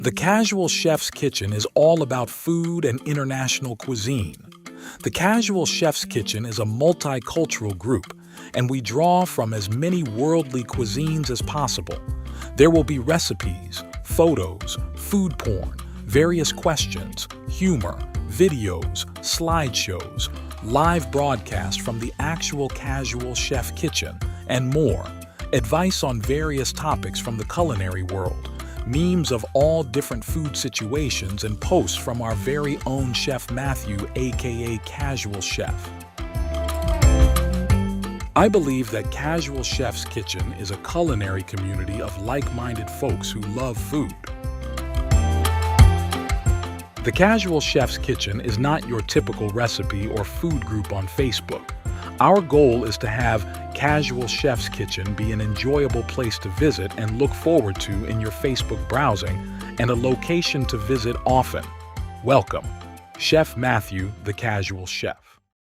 The Casual Chef's Kitchen is all about food and international cuisine. The Casual Chef's Kitchen is a multicultural group, and we draw from as many worldly cuisines as possible. There will be recipes, photos, food porn, various questions, humor, videos, slideshows, live broadcasts from the actual Casual Chef Kitchen, and more. Advice on various topics from the culinary world, memes of all different food situations, and posts from our very own Chef Matthew, aka Casual Chef. I believe that Casual Chef's Kitchen is a culinary community of like-minded folks who love food. The Casual Chef's Kitchen is not your typical recipe or food group on Facebook. Our goal is to have Casual Chef's Kitchen be an enjoyable place to visit and look forward to in your Facebook browsing, and a location to visit often. Welcome, Chef Matthew, the Casual Chef.